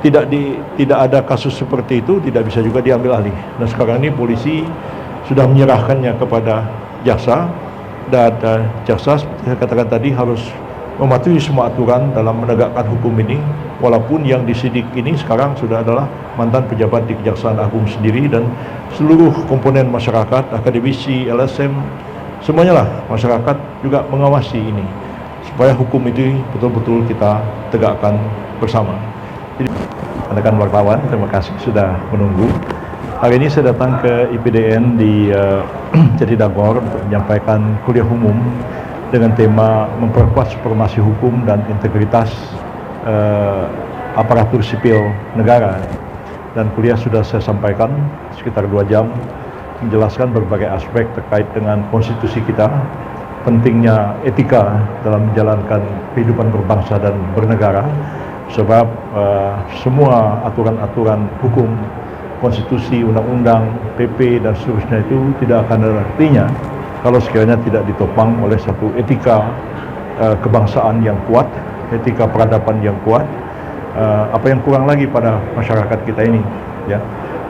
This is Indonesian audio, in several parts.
tidak ada kasus seperti itu, tidak bisa juga diambil alih. Dan sekarang ini polisi sudah menyerahkannya kepada jaksa, dan jaksa seperti saya katakan tadi harus mematuhi semua aturan dalam menegakkan hukum ini, walaupun yang disidik ini sekarang sudah adalah mantan pejabat di Kejaksaan Agung sendiri, dan seluruh komponen masyarakat, akademisi, LSM, semuanya lah masyarakat juga mengawasi ini supaya hukum itu betul-betul kita tegakkan bersama. Jadi, rekan wartawan, terima kasih sudah menunggu. Hari ini saya datang ke IPDN di Jatinangor untuk menyampaikan kuliah umum dengan tema memperkuat supremasi hukum dan integritas aparatur sipil negara. Dan kuliah sudah saya sampaikan sekitar 2 jam, menjelaskan berbagai aspek terkait dengan konstitusi kita, pentingnya etika dalam menjalankan kehidupan berbangsa dan bernegara, sebab semua aturan-aturan hukum, konstitusi, undang-undang, PP, dan seterusnya itu tidak akan ada artinya kalau sekiranya tidak ditopang oleh satu etika kebangsaan yang kuat, etika peradaban yang kuat. Apa yang kurang lagi pada masyarakat kita ini, ya,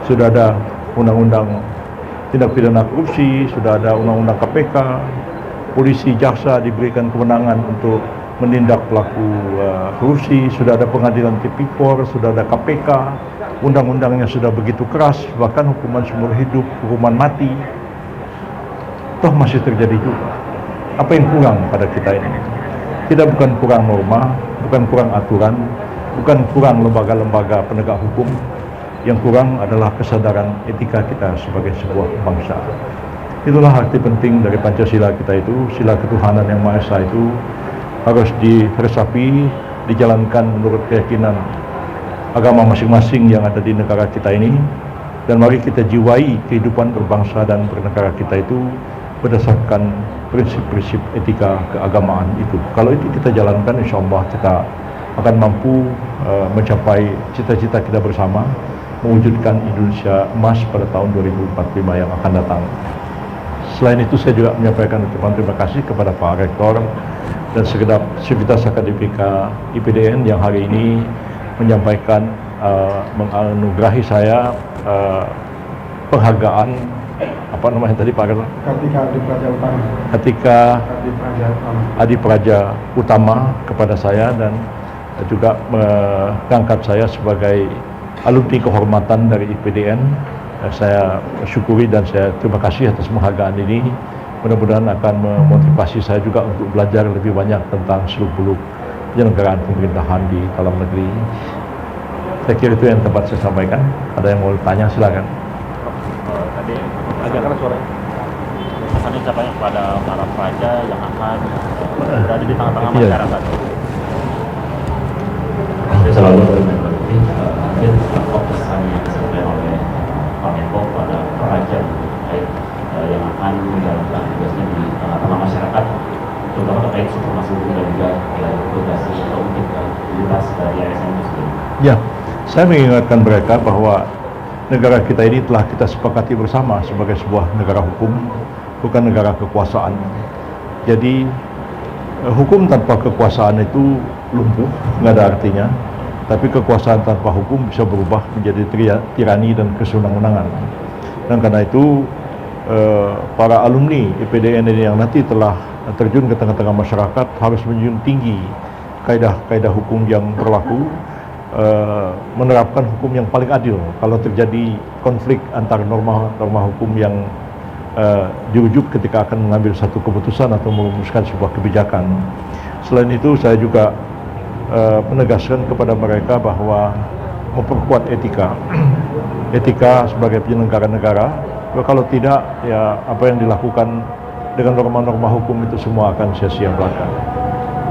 sudah ada undang-undang tindak pidana korupsi, sudah ada undang-undang KPK, polisi, jaksa diberikan kewenangan untuk menindak pelaku korupsi, sudah ada pengadilan tipikor, sudah ada KPK, undang-undangnya sudah begitu keras, bahkan hukuman seumur hidup, hukuman mati. Toh masih terjadi juga. Apa yang kurang pada kita ini? Tidak, bukan kurang norma, bukan kurang aturan, bukan kurang lembaga-lembaga penegak hukum. Yang kurang adalah kesadaran etika kita sebagai sebuah bangsa. Itulah arti penting dari Pancasila kita itu. Sila ketuhanan yang Maha Esa itu harus diresapi, dijalankan menurut keyakinan agama masing-masing yang ada di negara kita ini. Dan mari kita jiwai kehidupan berbangsa dan bernegara kita itu berdasarkan prinsip-prinsip etika keagamaan itu. Kalau itu kita jalankan, insya Allah kita akan mampu mencapai cita-cita kita bersama, mewujudkan Indonesia emas pada tahun 2045 yang akan datang. Selain itu, saya juga menyampaikan ucapan terima kasih kepada Pak Rektor dan segenap sivitas akademika IPDN yang hari ini menyampaikan, menganugerahi saya penghargaan, apa namanya tadi Pak Rektor? Kartika Adi Praja Utama kepada saya, dan juga mengangkat saya sebagai alumni kehormatan dari IPDN. Saya syukuri dan saya terima kasih atas penghargaan ini. Mudah-mudahan akan memotivasi saya juga untuk belajar lebih banyak tentang seluk-beluk penyelenggaraan pemerintahan di dalam negeri. Saya kira itu yang dapat saya sampaikan. Ada yang mau tanya, silakan. Tadi agak keras suaranya. Pesan ucapannya kepada para praja yang akan berada di tengah-tengah masyarakat. Saya selalu berpikir mungkin apa pesan yang disampaikan oleh Pak Menko pada praja yang akan menjalankan tugasnya di tengah-tengah masyarakat, terutama terkait supremasi hukum dan juga integrasi atau integritas dari ASN itu sendiri. Ya, saya mengingatkan mereka bahwa negara kita ini telah kita sepakati bersama sebagai sebuah negara hukum, bukan negara kekuasaan. Jadi hukum tanpa kekuasaan itu lumpuh, nggak ada artinya. Tapi kekuasaan tanpa hukum bisa berubah menjadi tirani dan kesenang-senangan. Dan karena itu para alumni IPDN ini yang nanti telah terjun ke tengah-tengah masyarakat harus menjunjung tinggi kaidah-kaidah hukum yang berlaku, menerapkan hukum yang paling adil. Kalau terjadi konflik antara norma hukum yang dirujuk ketika akan mengambil satu keputusan atau merumuskan sebuah kebijakan. Selain itu, saya juga menegaskan kepada mereka bahwa memperkuat etika sebagai penyelenggara negara. Kalau tidak, ya apa yang dilakukan dengan norma-norma hukum itu semua akan sia-sia belaka.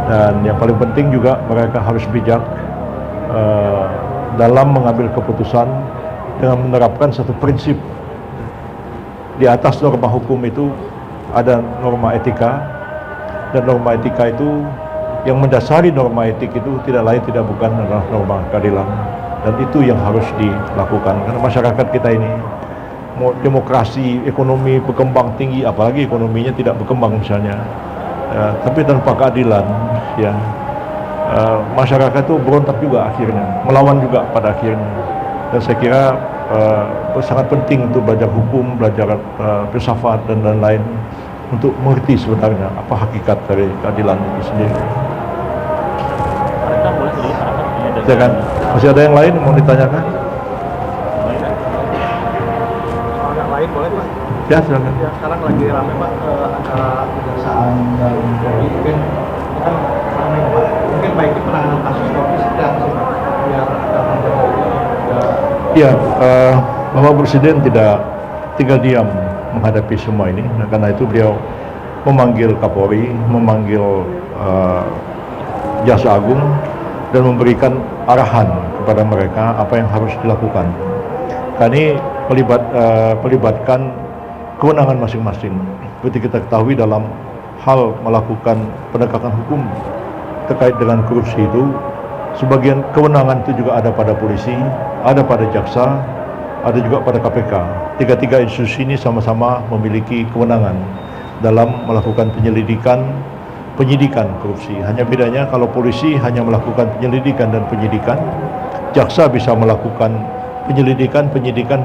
Dan yang paling penting juga mereka harus bijak dalam mengambil keputusan dengan menerapkan satu prinsip. Di atas norma hukum itu ada norma etika, dan norma etika itu yang mendasari norma etik itu tidak lain tidak bukan adalah norma keadilan. Dan itu yang harus dilakukan, karena masyarakat kita ini mau demokrasi, ekonomi berkembang tinggi, apalagi ekonominya tidak berkembang misalnya, tapi tanpa keadilan, ya masyarakat itu berontak juga akhirnya, melawan juga pada akhirnya. Dan saya kira sangat penting untuk belajar hukum, belajar filsafat dan lain-lain untuk mengerti sebenarnya apa hakikat dari keadilan itu sendiri. Mereka boleh sedikit harapan ini dengan Silakan. Masih ada yang lain mau ditanyakan? Soal yang lain boleh Pak? Ya, silakan. Ya, sekarang lagi rame Pak antara kejaksaan dan Polri, mungkin kan rame Pak. Mungkin baiknya penanganan kasus Polri sedang sih Pak, biar Ya, Bapak Presiden tidak tinggal diam menghadapi semua ini. Nah, karena itu beliau memanggil Kapolri, memanggil Jaksa Agung dan memberikan arahan kepada mereka apa yang harus dilakukan. Kami melibatkan kewenangan masing-masing. Seperti kita ketahui dalam hal melakukan penegakan hukum terkait dengan korupsi itu, sebagian kewenangan itu juga ada pada polisi, ada pada jaksa, ada juga pada KPK. Tiga-tiga institusi ini sama-sama memiliki kewenangan dalam melakukan penyidikan korupsi. Hanya bedanya kalau polisi hanya melakukan penyelidikan dan penyidikan, jaksa bisa melakukan penyidikan,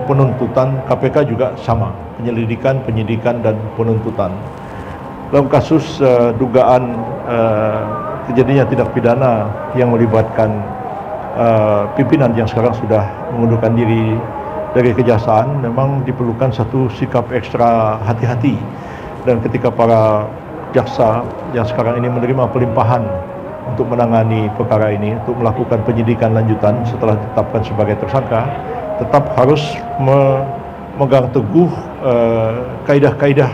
penuntutan, KPK juga sama, penyelidikan, penyidikan dan penuntutan. Dalam kasus dugaan terjadinya tindak pidana yang melibatkan pimpinan yang sekarang sudah mengundurkan diri dari kejaksaan, memang diperlukan satu sikap ekstra hati-hati. Dan ketika para jaksa yang sekarang ini menerima pelimpahan untuk menangani perkara ini, untuk melakukan penyidikan lanjutan setelah ditetapkan sebagai tersangka, tetap harus memegang teguh kaidah-kaidah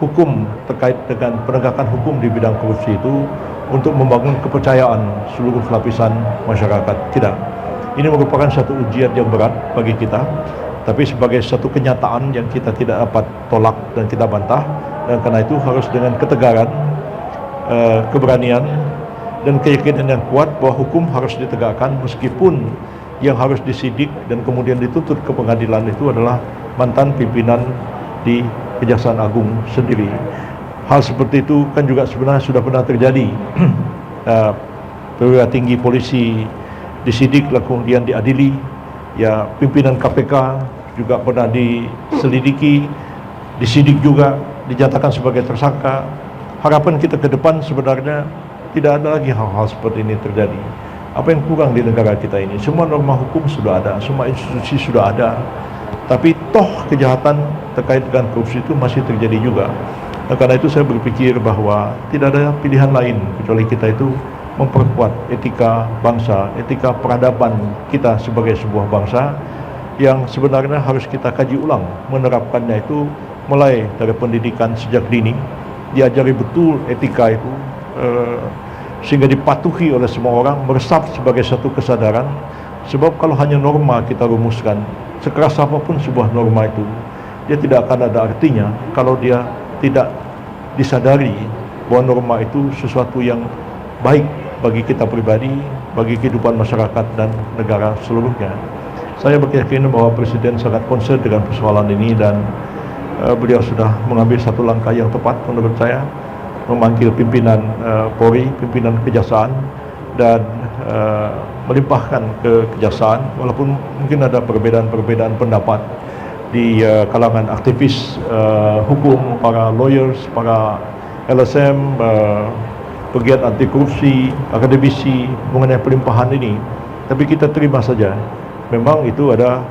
hukum terkait dengan penegakan hukum di bidang korupsi itu untuk membangun kepercayaan seluruh lapisan masyarakat. Tidak, ini merupakan satu ujian yang berat bagi kita, tapi sebagai satu kenyataan yang kita tidak dapat tolak dan kita bantah. Dan karena itu harus dengan ketegaran, keberanian dan keyakinan yang kuat bahwa hukum harus ditegakkan, meskipun yang harus disidik dan kemudian dituntut ke pengadilan itu adalah mantan pimpinan di Kejaksaan Agung sendiri. Hal seperti itu kan juga sebenarnya sudah pernah terjadi. Perwira tinggi polisi disidik lalu kemudian diadili. Ya, pimpinan KPK juga pernah diselidiki, disidik juga, dinyatakan sebagai tersangka. Harapan kita ke depan sebenarnya tidak ada lagi hal-hal seperti ini terjadi. Apa yang kurang di negara kita ini? Semua norma hukum sudah ada, semua institusi sudah ada, tapi toh kejahatan terkait dengan korupsi itu masih terjadi juga. Nah, karena itu saya berpikir bahwa tidak ada pilihan lain kecuali kita itu memperkuat etika bangsa, etika peradaban kita sebagai sebuah bangsa yang sebenarnya harus kita kaji ulang. Menerapkannya itu mulai dari pendidikan sejak dini, diajari betul etika itu, sehingga dipatuhi oleh semua orang, meresap sebagai satu kesadaran. Sebab kalau hanya norma kita rumuskan, sekeras apapun sebuah norma itu, dia tidak akan ada artinya kalau dia tidak disadari bahwa norma itu sesuatu yang baik bagi kita pribadi, bagi kehidupan masyarakat dan negara seluruhnya. Saya berkeyakinan bahwa Presiden sangat concern dengan persoalan ini dan beliau sudah mengambil satu langkah yang tepat menurut saya, memanggil pimpinan Polri, pimpinan Kejaksaan, dan melimpahkan ke Kejaksaan, walaupun mungkin ada perbedaan pendapat di kalangan aktivis hukum, para lawyers, para LSM, pegiat anti korupsi, akademisi mengenai pelimpahan ini. Tapi kita terima saja. Memang itu ada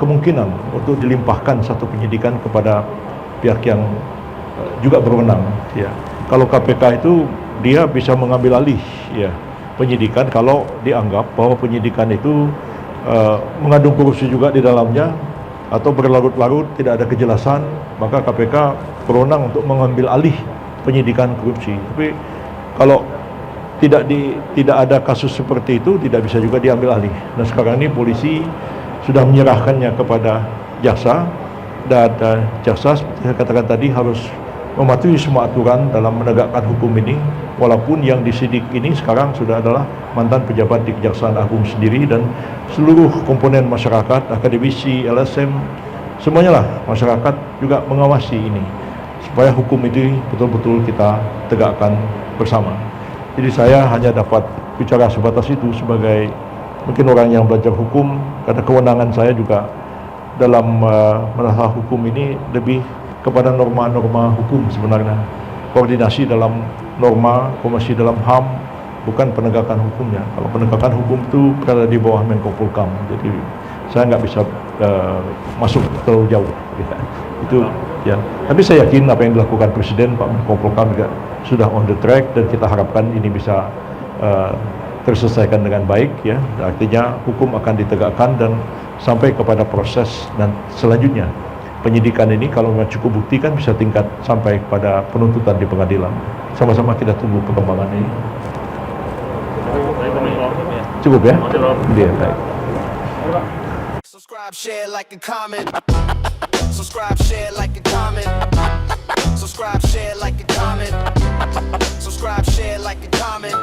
kemungkinan untuk dilimpahkan satu penyidikan kepada pihak yang juga berwenang. Ya, kalau KPK itu dia bisa mengambil alih ya penyidikan kalau dianggap bahwa penyidikan itu mengandung korupsi juga di dalamnya atau berlarut-larut tidak ada kejelasan, maka KPK berwenang untuk mengambil alih penyidikan korupsi. Tapi kalau tidak ada kasus seperti itu, tidak bisa juga diambil alih. Nah, sekarang ini polisi sudah menyerahkannya kepada jaksa, dan jaksa seperti saya katakan tadi harus mematuhi semua aturan dalam menegakkan hukum ini, walaupun yang disidik ini sekarang sudah adalah mantan pejabat di Kejaksaan Agung sendiri, dan seluruh komponen masyarakat, akademisi, LSM, semuanya lah masyarakat juga mengawasi ini. supaya hukum ini betul-betul kita tegakkan bersama. Jadi saya hanya dapat bicara sebatas itu sebagai mungkin orang yang belajar hukum, karena kewenangan saya juga dalam masalah hukum ini lebih kepada norma-norma hukum sebenarnya. Koordinasi dalam norma, koordinasi dalam HAM, bukan penegakan hukumnya. Kalau penegakan hukum itu berada di bawah Menko Polhukam, jadi saya nggak bisa masuk terlalu jauh. Ya. Itu ya. Tapi saya yakin apa yang dilakukan Presiden, Pak Menko Polhukam juga sudah on the track, dan kita harapkan ini bisa terselesaikan dengan baik. Ya, artinya hukum akan ditegakkan dan sampai kepada proses dan selanjutnya penyidikan ini kalau memang cukup bukti kan bisa tingkat sampai kepada penuntutan di pengadilan. Sama-sama kita tunggu perkembangan ini. Cukup ya? Dia baik. Subscribe, share, like, and comment. Subscribe, share, like, and comment. Subscribe, share, like, and comment. Subscribe, share, like, and comment.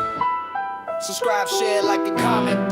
Subscribe, share, like, and comment.